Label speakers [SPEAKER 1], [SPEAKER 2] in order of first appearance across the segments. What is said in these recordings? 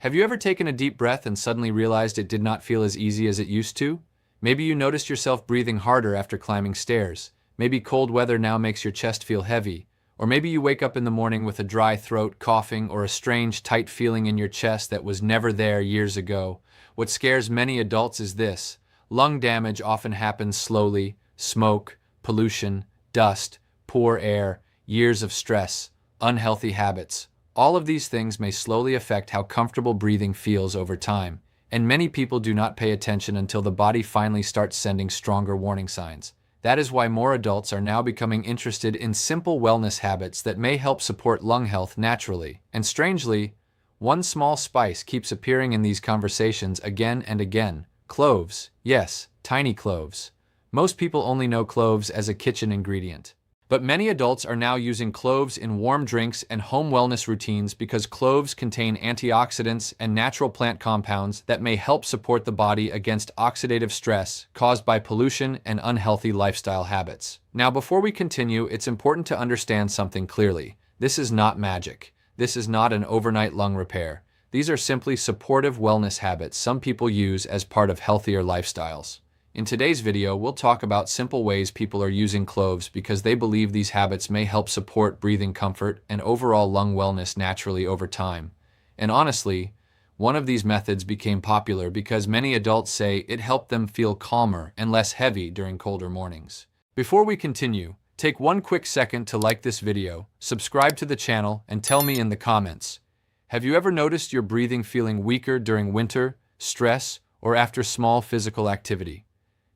[SPEAKER 1] Have you ever taken a deep breath and suddenly realized it did not feel as easy as it used to? Maybe you noticed yourself breathing harder after climbing stairs. Maybe cold weather now makes your chest feel heavy. Or maybe you wake up in the morning with a dry throat, coughing, or a strange, tight feeling in your chest that was never there years ago. What scares many adults is this: lung damage often happens slowly. Smoke, pollution, dust, poor air, years of stress, unhealthy habits. All of these things may slowly affect how comfortable breathing feels over time, and many people do not pay attention until the body finally starts sending stronger warning signs. That is why more adults are now becoming interested in simple wellness habits that may help support lung health naturally. And strangely, one small spice keeps appearing in these conversations again and again: cloves. Yes, tiny cloves. Most people only know cloves as a kitchen ingredient. But many adults are now using cloves in warm drinks and home wellness routines because cloves contain antioxidants and natural plant compounds that may help support the body against oxidative stress caused by pollution and unhealthy lifestyle habits. Now, before we continue, it's important to understand something clearly. This is not magic. This is not an overnight lung repair. These are simply supportive wellness habits some people use as part of healthier lifestyles. In today's video, we'll talk about simple ways people are using cloves because they believe these habits may help support breathing comfort and overall lung wellness naturally over time. And honestly, one of these methods became popular because many adults say it helped them feel calmer and less heavy during colder mornings. Before we continue, take one quick second to like this video, subscribe to the channel, and tell me in the comments: have you ever noticed your breathing feeling weaker during winter, stress, or after small physical activity?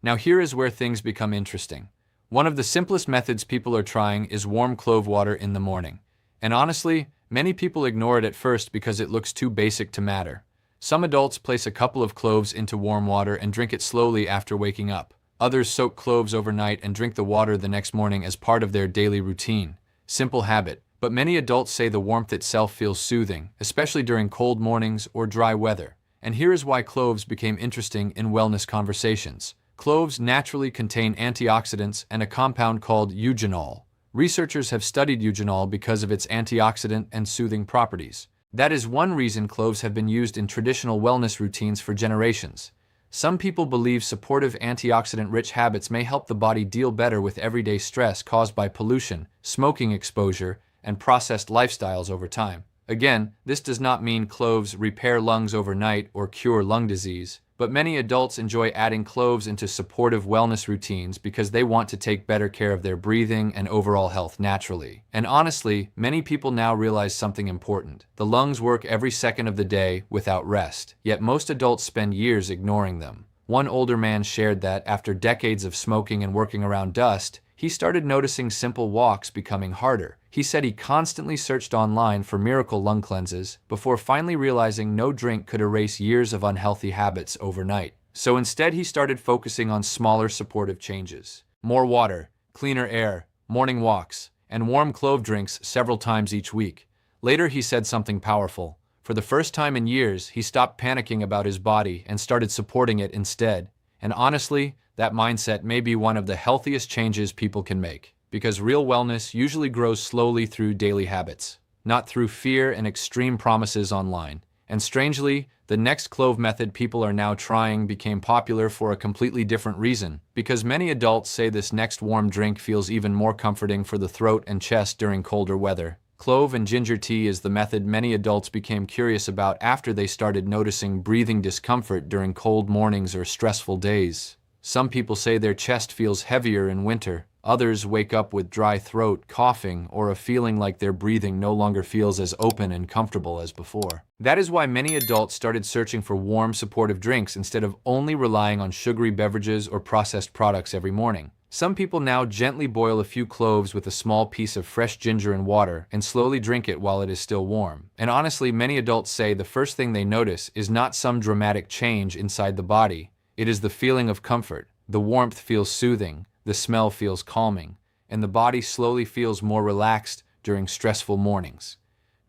[SPEAKER 1] Now here is where things become interesting. One of the simplest methods people are trying is warm clove water in the morning. And honestly, many people ignore it at first because it looks too basic to matter. Some adults place a couple of cloves into warm water and drink it slowly after waking up. Others soak cloves overnight and drink the water the next morning as part of their daily routine. Simple habit, but many adults say the warmth itself feels soothing, especially during cold mornings or dry weather. And here is why cloves became interesting in wellness conversations. Cloves naturally contain antioxidants and a compound called eugenol. Researchers have studied eugenol because of its antioxidant and soothing properties. That is one reason cloves have been used in traditional wellness routines for generations. Some people believe supportive antioxidant-rich habits may help the body deal better with everyday stress caused by pollution, smoking exposure, and processed lifestyles over time. Again, this does not mean cloves repair lungs overnight or cure lung disease. But many adults enjoy adding cloves into supportive wellness routines because they want to take better care of their breathing and overall health naturally. And honestly, many people now realize something important. The lungs work every second of the day without rest, yet most adults spend years ignoring them. One older man shared that after decades of smoking and working around dust, he started noticing simple walks becoming harder. He said he constantly searched online for miracle lung cleanses before finally realizing no drink could erase years of unhealthy habits overnight. So instead, he started focusing on smaller supportive changes: more water, cleaner air, morning walks, and warm clove drinks several times each week. Later, he said something powerful. For the first time in years, he stopped panicking about his body and started supporting it instead. And honestly, that mindset may be one of the healthiest changes people can make, because real wellness usually grows slowly through daily habits, not through fear and extreme promises online. And strangely, the next clove method people are now trying became popular for a completely different reason, because many adults say this next warm drink feels even more comforting for the throat and chest during colder weather. Clove and ginger tea is the method many adults became curious about after they started noticing breathing discomfort during cold mornings or stressful days. Some people say their chest feels heavier in winter. Others wake up with dry throat, coughing, or a feeling like their breathing no longer feels as open and comfortable as before. That is why many adults started searching for warm, supportive drinks instead of only relying on sugary beverages or processed products every morning. Some people now gently boil a few cloves with a small piece of fresh ginger and water and slowly drink it while it is still warm. And honestly, many adults say the first thing they notice is not some dramatic change inside the body. It is the feeling of comfort. The warmth feels soothing, the smell feels calming, and the body slowly feels more relaxed during stressful mornings.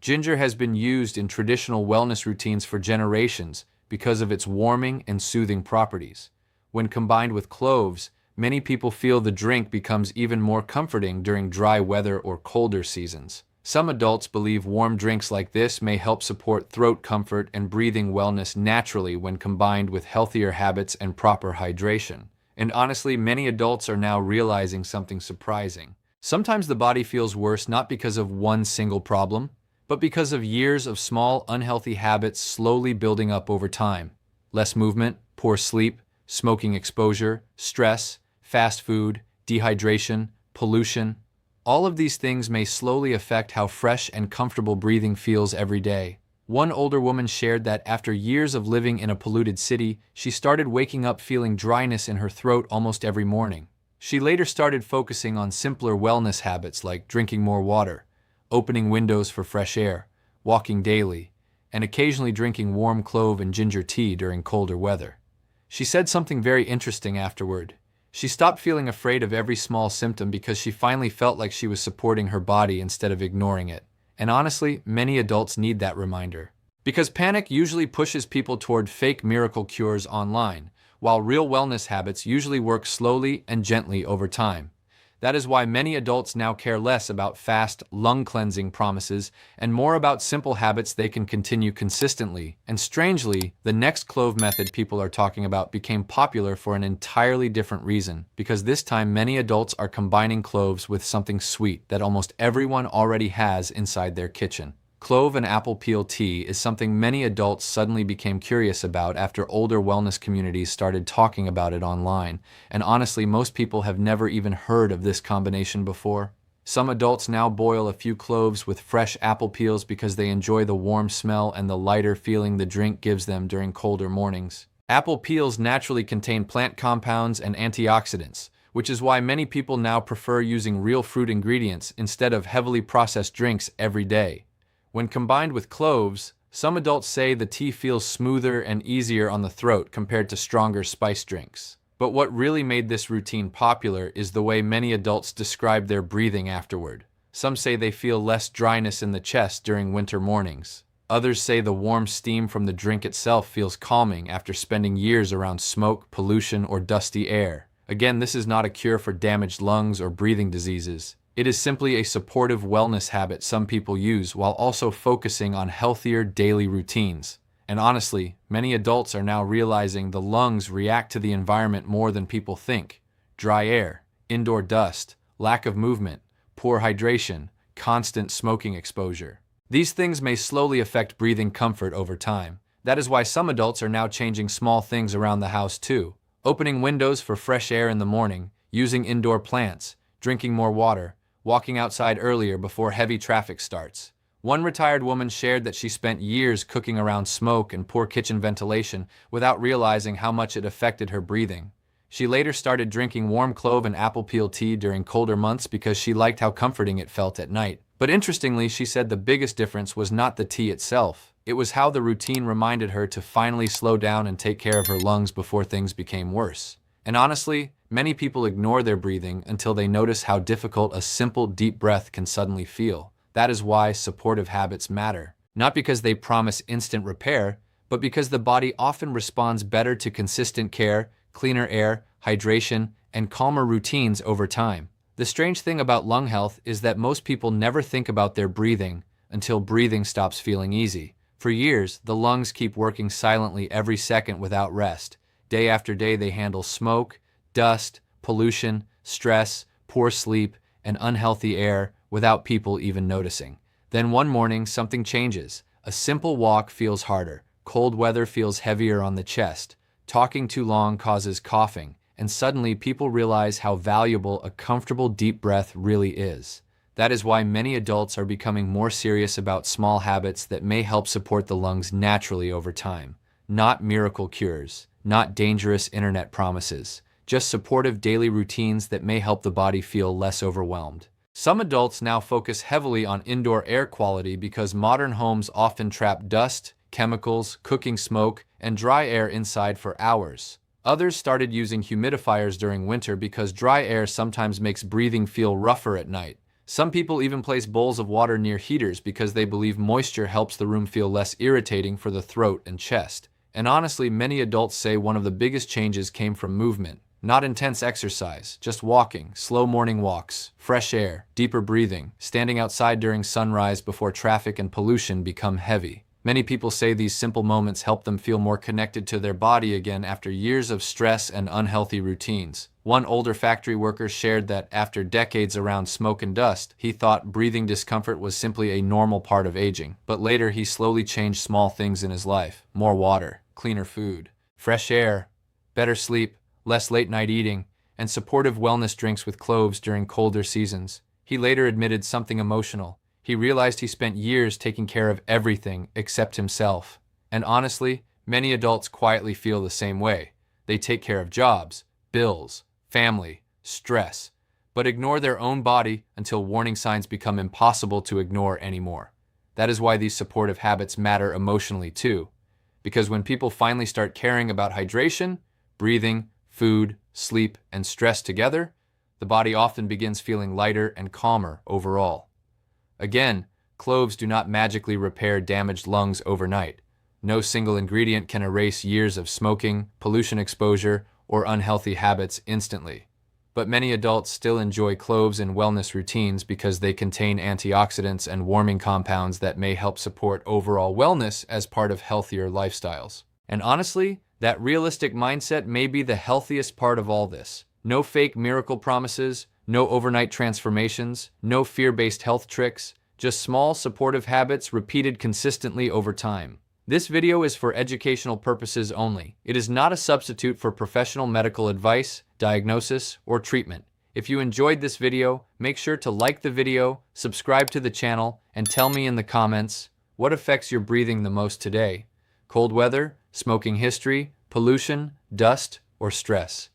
[SPEAKER 1] Ginger has been used in traditional wellness routines for generations because of its warming and soothing properties. When combined with cloves, many people feel the drink becomes even more comforting during dry weather or colder seasons. Some adults believe warm drinks like this may help support throat comfort and breathing wellness naturally when combined with healthier habits and proper hydration. And honestly, many adults are now realizing something surprising. Sometimes the body feels worse not because of one single problem, but because of years of small, unhealthy habits slowly building up over time. Less movement, poor sleep, smoking exposure, stress, fast food, dehydration, pollution. All of these things may slowly affect how fresh and comfortable breathing feels every day. One older woman shared that after years of living in a polluted city, she started waking up feeling dryness in her throat almost every morning. She later started focusing on simpler wellness habits like drinking more water, opening windows for fresh air, walking daily, and occasionally drinking warm clove and ginger tea during colder weather. She said something very interesting afterward. She stopped feeling afraid of every small symptom because she finally felt like she was supporting her body instead of ignoring it. And honestly, many adults need that reminder. Because panic usually pushes people toward fake miracle cures online, while real wellness habits usually work slowly and gently over time. That is why many adults now care less about fast, lung-cleansing promises and more about simple habits they can continue consistently. And strangely, the next clove method people are talking about became popular for an entirely different reason, because this time many adults are combining cloves with something sweet that almost everyone already has inside their kitchen. Clove and apple peel tea is something many adults suddenly became curious about after older wellness communities started talking about it online, and honestly, most people have never even heard of this combination before. Some adults now boil a few cloves with fresh apple peels because they enjoy the warm smell and the lighter feeling the drink gives them during colder mornings. Apple peels naturally contain plant compounds and antioxidants, which is why many people now prefer using real fruit ingredients instead of heavily processed drinks every day. When combined with cloves, some adults say the tea feels smoother and easier on the throat compared to stronger spice drinks. But what really made this routine popular is the way many adults describe their breathing afterward. Some say they feel less dryness in the chest during winter mornings. Others say the warm steam from the drink itself feels calming after spending years around smoke, pollution, or dusty air. Again, this is not a cure for damaged lungs or breathing diseases. It is simply a supportive wellness habit some people use while also focusing on healthier daily routines. And honestly, many adults are now realizing the lungs react to the environment more than people think. Dry air, indoor dust, lack of movement, poor hydration, constant smoking exposure. These things may slowly affect breathing comfort over time. That is why some adults are now changing small things around the house too. Opening windows for fresh air in the morning, using indoor plants, drinking more water, walking outside earlier before heavy traffic starts. One retired woman shared that she spent years cooking around smoke and poor kitchen ventilation without realizing how much it affected her breathing. She later started drinking warm clove and apple peel tea during colder months because she liked how comforting it felt at night. But interestingly, she said the biggest difference was not the tea itself. It was how the routine reminded her to finally slow down and take care of her lungs before things became worse. And honestly, many people ignore their breathing until they notice how difficult a simple deep breath can suddenly feel. That is why supportive habits matter. Not because they promise instant repair, but because the body often responds better to consistent care, cleaner air, hydration, and calmer routines over time. The strange thing about lung health is that most people never think about their breathing until breathing stops feeling easy. For years, the lungs keep working silently every second without rest. Day after day, they handle smoke, dust, pollution, stress, poor sleep, and unhealthy air without people even noticing. Then one morning, something changes. A simple walk feels harder. Cold weather feels heavier on the chest. Talking too long causes coughing. And suddenly, people realize how valuable a comfortable deep breath really is. That is why many adults are becoming more serious about small habits that may help support the lungs naturally over time. Not miracle cures, not dangerous internet promises, just supportive daily routines that may help the body feel less overwhelmed. Some adults now focus heavily on indoor air quality because modern homes often trap dust, chemicals, cooking smoke, and dry air inside for hours. Others started using humidifiers during winter because dry air sometimes makes breathing feel rougher at night. Some people even place bowls of water near heaters because they believe moisture helps the room feel less irritating for the throat and chest. And honestly, many adults say one of the biggest changes came from movement. Not intense exercise, just walking, slow morning walks, fresh air, deeper breathing, standing outside during sunrise before traffic and pollution become heavy. Many people say these simple moments help them feel more connected to their body again after years of stress and unhealthy routines. One older factory worker shared that after decades around smoke and dust, he thought breathing discomfort was simply a normal part of aging. But later he slowly changed small things in his life: more water, cleaner food, fresh air, better sleep, less late-night eating, and supportive wellness drinks with cloves during colder seasons. He later admitted something emotional. He realized he spent years taking care of everything except himself. And honestly, many adults quietly feel the same way. They take care of jobs, bills, family, stress, but ignore their own body until warning signs become impossible to ignore anymore. That is why these supportive habits matter emotionally too. Because when people finally start caring about hydration, breathing, food, sleep, and stress together, the body often begins feeling lighter and calmer overall. Again, cloves do not magically repair damaged lungs overnight. No single ingredient can erase years of smoking, pollution exposure, or unhealthy habits instantly. But many adults still enjoy cloves in wellness routines because they contain antioxidants and warming compounds that may help support overall wellness as part of healthier lifestyles. And honestly, that realistic mindset may be the healthiest part of all this. No fake miracle promises, no overnight transformations, no fear-based health tricks, just small supportive habits repeated consistently over time. This video is for educational purposes only. It is not a substitute for professional medical advice, diagnosis, or treatment. If you enjoyed this video, make sure to like the video, subscribe to the channel, and tell me in the comments what affects your breathing the most today: cold weather, smoking history, pollution, dust, or stress.